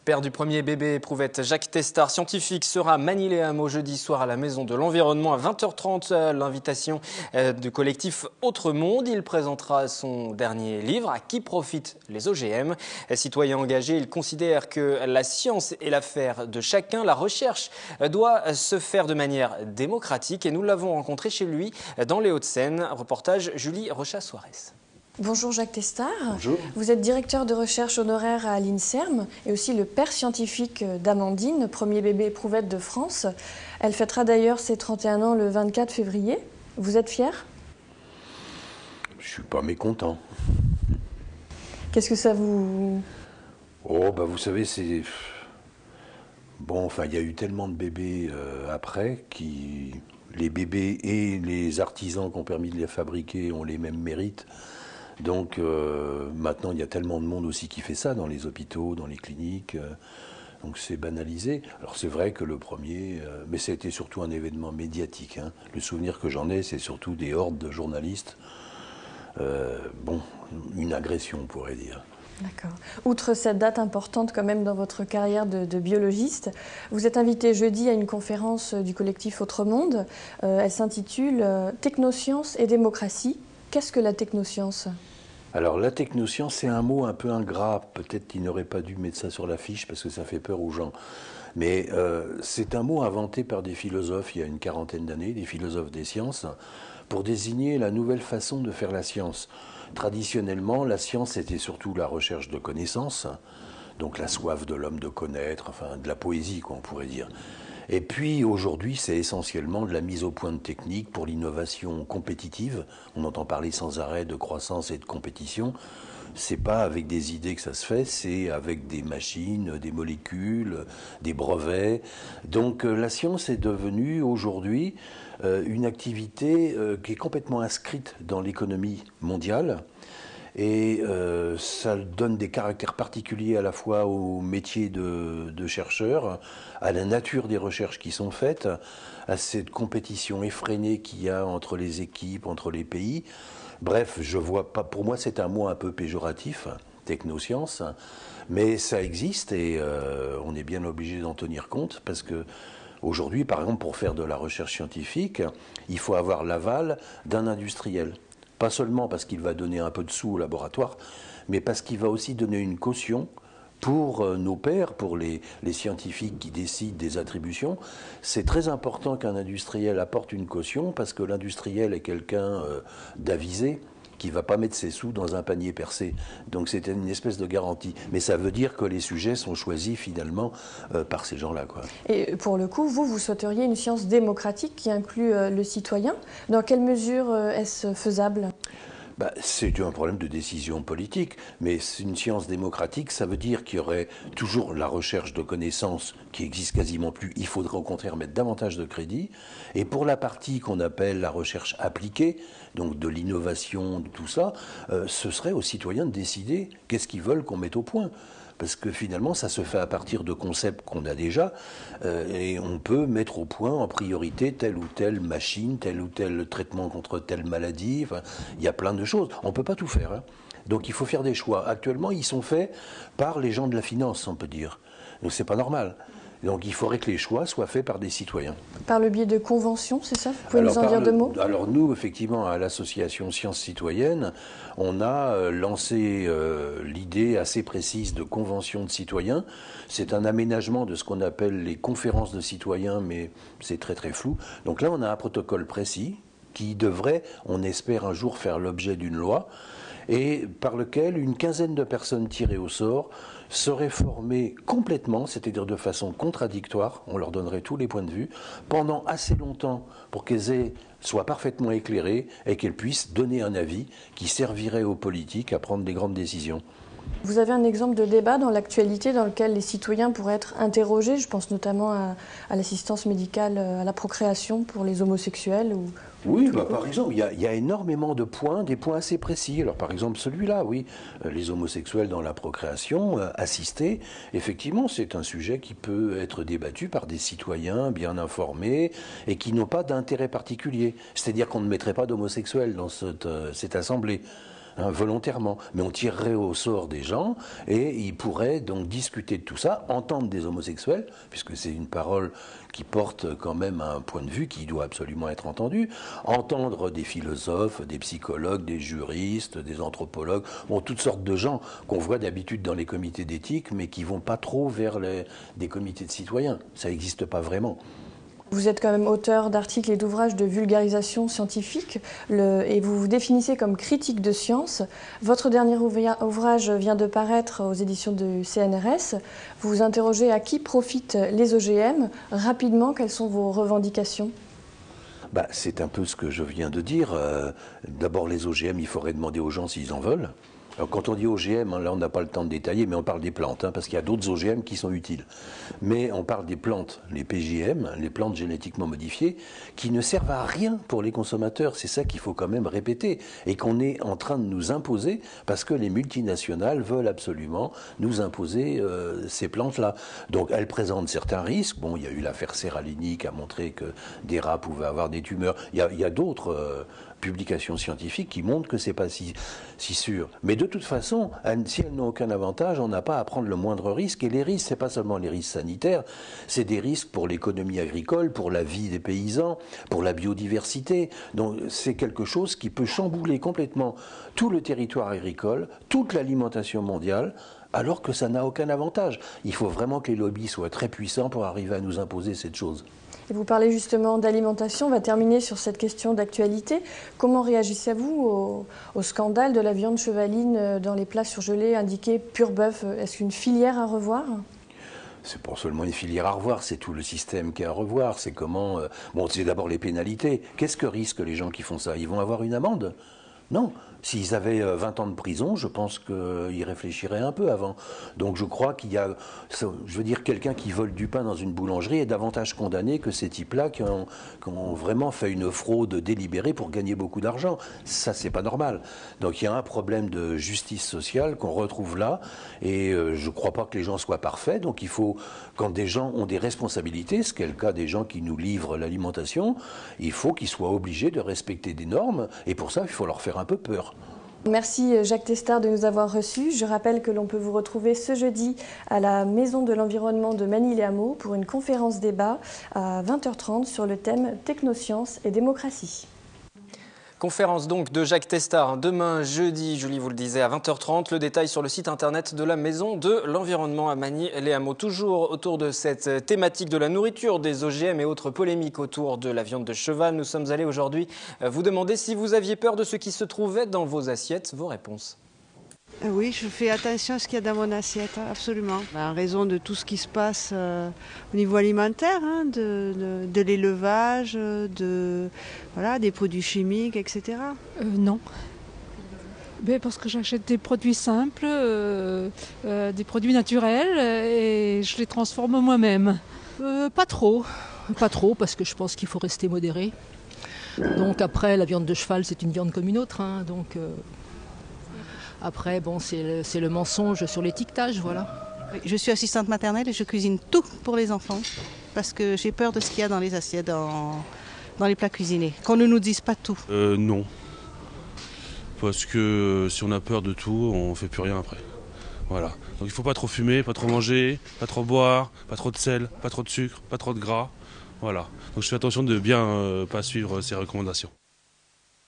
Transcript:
Père du premier bébé éprouvette, Jacques Testard, scientifique, sera à Manille-les-Hameaux jeudi soir à la Maison de l'Environnement à 20h30. L'invitation du collectif Autre Monde. Il présentera son dernier livre, À qui profitent les OGM. Citoyen engagé, il considère que la science est l'affaire de chacun. La recherche doit se faire de manière démocratique et nous l'avons rencontré chez lui dans les Hauts-de-Seine. Reportage Julie Rocha-Suarez. Bonjour Jacques Testard. Bonjour. Vous êtes directeur de recherche honoraire à l'INSERM et aussi le père scientifique d'Amandine, premier bébé éprouvette de France. Elle fêtera d'ailleurs ses 31 ans le 24 février. Vous êtes fier? Je suis pas mécontent. Qu'est-ce que ça vous... Oh, bah vous savez, c'est... Bon, enfin, il y a eu tellement de bébés après qui... Les bébés et les artisans qui ont permis de les fabriquer ont les mêmes mérites. Donc maintenant, il y a tellement de monde aussi qui fait ça dans les hôpitaux, dans les cliniques. Donc c'est banalisé. Alors c'est vrai que le premier, mais ça a été surtout un événement médiatique. Hein. Le souvenir que j'en ai, c'est surtout des hordes de journalistes. Bon, une agression, on pourrait dire. D'accord. Outre cette date importante quand même dans votre carrière de biologiste, vous êtes invité jeudi à une conférence du collectif Autre Monde. Elle s'intitule « Technosciences et démocratie ». Qu'est-ce que la technoscience ? Alors la technoscience, c'est un mot un peu ingrat. Peut-être qu'il n'aurait pas dû mettre ça sur l'affiche parce que ça fait peur aux gens. Mais c'est un mot inventé par des philosophes il y a une quarantaine d'années, des philosophes des sciences, pour désigner la nouvelle façon de faire la science. Traditionnellement, la science était surtout la recherche de connaissances, donc la soif de l'homme de connaître, enfin de la poésie, quoi, on pourrait dire. Et puis aujourd'hui, c'est essentiellement de la mise au point de techniques pour l'innovation compétitive. On entend parler sans arrêt de croissance et de compétition. C'est pas avec des idées que ça se fait, c'est avec des machines, des molécules, des brevets. Donc la science est devenue aujourd'hui une activité qui est complètement inscrite dans l'économie mondiale. Et ça donne des caractères particuliers à la fois au métier de chercheur, à la nature des recherches qui sont faites, à cette compétition effrénée qu'il y a entre les équipes, entre les pays. Bref, je vois pas. Pour moi, c'est un mot un peu péjoratif, technoscience, mais ça existe et on est bien obligé d'en tenir compte parce que aujourd'hui, par exemple, pour faire de la recherche scientifique, il faut avoir l'aval d'un industriel. Pas seulement parce qu'il va donner un peu de sous au laboratoire, mais parce qu'il va aussi donner une caution pour nos pairs, pour les scientifiques qui décident des attributions. C'est très important qu'un industriel apporte une caution parce que l'industriel est quelqu'un d'avisé qui ne va pas mettre ses sous dans un panier percé. Donc c'est une espèce de garantie. Mais ça veut dire que les sujets sont choisis finalement par ces gens-là, quoi. Et pour le coup, vous souhaiteriez une science démocratique qui inclut le citoyen. Dans quelle mesure est-ce faisable ? Bah, c'est un problème de décision politique, mais une science démocratique, ça veut dire qu'il y aurait toujours la recherche de connaissances qui existe quasiment plus. Il faudrait au contraire mettre davantage de crédit. Et pour la partie qu'on appelle la recherche appliquée, donc de l'innovation, de tout ça, ce serait aux citoyens de décider qu'est-ce qu'ils veulent qu'on mette au point. Parce que finalement, ça se fait à partir de concepts qu'on a déjà, et on peut mettre au point en priorité telle ou telle machine, tel ou tel traitement contre telle maladie. Enfin, il y a plein de choses. On ne peut pas tout faire, hein. Donc il faut faire des choix. Actuellement, ils sont faits par les gens de la finance, on peut dire. Donc c'est pas normal. Donc il faudrait que les choix soient faits par des citoyens. Par le biais de conventions, c'est ça? Vous pouvez nous en dire deux mots? Alors nous, effectivement, à l'association Sciences Citoyennes, on a lancé l'idée assez précise de convention de citoyens. C'est un aménagement de ce qu'on appelle les conférences de citoyens, mais c'est très très flou. Donc là, on a un protocole précis qui devrait, on espère un jour, faire l'objet d'une loi, et par lequel une quinzaine de personnes tirées au sort seraient formées complètement, c'est-à-dire de façon contradictoire, on leur donnerait tous les points de vue, pendant assez longtemps pour qu'elles soient parfaitement éclairées et qu'elles puissent donner un avis qui servirait aux politiques à prendre des grandes décisions. Vous avez un exemple de débat dans l'actualité dans lequel les citoyens pourraient être interrogés? Je pense notamment à l'assistance médicale à la procréation pour les homosexuels ou... Oui, bah, par exemple, il y a énormément de points, des points assez précis. Alors par exemple celui-là, oui, les homosexuels dans la procréation assistée, effectivement c'est un sujet qui peut être débattu par des citoyens bien informés et qui n'ont pas d'intérêt particulier. C'est-à-dire qu'on ne mettrait pas d'homosexuels dans cette assemblée. hein, volontairement. Mais on tirerait au sort des gens et ils pourraient donc discuter de tout ça, entendre des homosexuels, puisque c'est une parole qui porte quand même un point de vue qui doit absolument être entendu, entendre des philosophes, des psychologues, des juristes, des anthropologues, bon, toutes sortes de gens qu'on voit d'habitude dans les comités d'éthique, mais qui vont pas trop vers des comités de citoyens. Ça n'existe pas vraiment. Vous êtes quand même auteur d'articles et d'ouvrages de vulgarisation scientifique et vous vous définissez comme critique de science. Votre dernier ouvrage vient de paraître aux éditions du CNRS. Vous vous interrogez à qui profitent les OGM. Rapidement, quelles sont vos revendications ? C'est un peu ce que je viens de dire. D'abord, les OGM, il faudrait demander aux gens s'ils en veulent. Alors, quand on dit OGM, là on n'a pas le temps de détailler, mais on parle des plantes, hein, parce qu'il y a d'autres OGM qui sont utiles. Mais on parle des plantes, les PJM, les plantes génétiquement modifiées, qui ne servent à rien pour les consommateurs. C'est ça qu'il faut quand même répéter, et qu'on est en train de nous imposer, parce que les multinationales veulent absolument nous imposer ces plantes-là. Donc elles présentent certains risques. Bon, il y a eu l'affaire Serralini qui a montré que des rats pouvaient avoir des tumeurs. Il y a d'autres publications scientifiques qui montrent que c'est pas si sûr. Mais de toute façon, si elles n'ont aucun avantage, on n'a pas à prendre le moindre risque. Et les risques, c'est pas seulement les risques sanitaires, c'est des risques pour l'économie agricole, pour la vie des paysans, pour la biodiversité. Donc c'est quelque chose qui peut chambouler complètement tout le territoire agricole, toute l'alimentation mondiale, alors que ça n'a aucun avantage. Il faut vraiment que les lobbies soient très puissants pour arriver à nous imposer cette chose. Et vous parlez justement d'alimentation. On va terminer sur cette question d'actualité. Comment réagissez-vous au scandale de la viande chevaline dans les plats surgelés indiqués pur bœuf? Est-ce qu'une filière à revoir ? C'est pas seulement une filière à revoir, c'est tout le système qui est à revoir. C'est comment... c'est d'abord les pénalités. Qu'est-ce que risquent les gens qui font ça? Ils vont avoir une amende? Non. S'ils avaient 20 ans de prison, je pense qu'ils réfléchiraient un peu avant. Donc je crois qu'il y a, je veux dire, quelqu'un qui vole du pain dans une boulangerie est davantage condamné que ces types-là qui ont vraiment fait une fraude délibérée pour gagner beaucoup d'argent. Ça, c'est pas normal. Donc il y a un problème de justice sociale qu'on retrouve là, et je crois pas que les gens soient parfaits. Donc il faut, quand des gens ont des responsabilités, ce qui est le cas des gens qui nous livrent l'alimentation, il faut qu'ils soient obligés de respecter des normes, et pour ça, il faut leur faire un peu peur. Merci Jacques Testard de nous avoir reçus. Je rappelle que l'on peut vous retrouver ce jeudi à la Maison de l'Environnement de Manille-les-Hameaux pour une conférence débat à 20h30 sur le thème Technosciences et démocratie. Conférence donc de Jacques Testard demain jeudi, Julie vous le disait, à 20h30. Le détail sur le site internet de la Maison de l'Environnement à Manille-les-Hameaux. Toujours autour de cette thématique de la nourriture, des OGM et autres polémiques autour de la viande de cheval. Nous sommes allés aujourd'hui vous demander si vous aviez peur de ce qui se trouvait dans vos assiettes. Vos réponses. Oui, je fais attention à ce qu'il y a dans mon assiette, absolument. En raison de tout ce qui se passe au niveau alimentaire, hein, de l'élevage, des produits chimiques, etc. Non. Mais parce que j'achète des produits simples, des produits naturels et je les transforme moi-même. Pas trop. Pas trop, parce que je pense qu'il faut rester modéré. Donc après, la viande de cheval, c'est une viande comme une autre. Hein, donc... Après, bon, c'est le mensonge sur l'étiquetage, voilà. Je suis assistante maternelle et je cuisine tout pour les enfants parce que j'ai peur de ce qu'il y a dans les assiettes, dans les plats cuisinés. Qu'on ne nous dise pas tout. Non. Parce que si on a peur de tout, on ne fait plus rien après. Voilà. Donc il ne faut pas trop fumer, pas trop manger, pas trop boire, pas trop de sel, pas trop de sucre, pas trop de gras. Voilà. Donc je fais attention de bien pas suivre ces recommandations.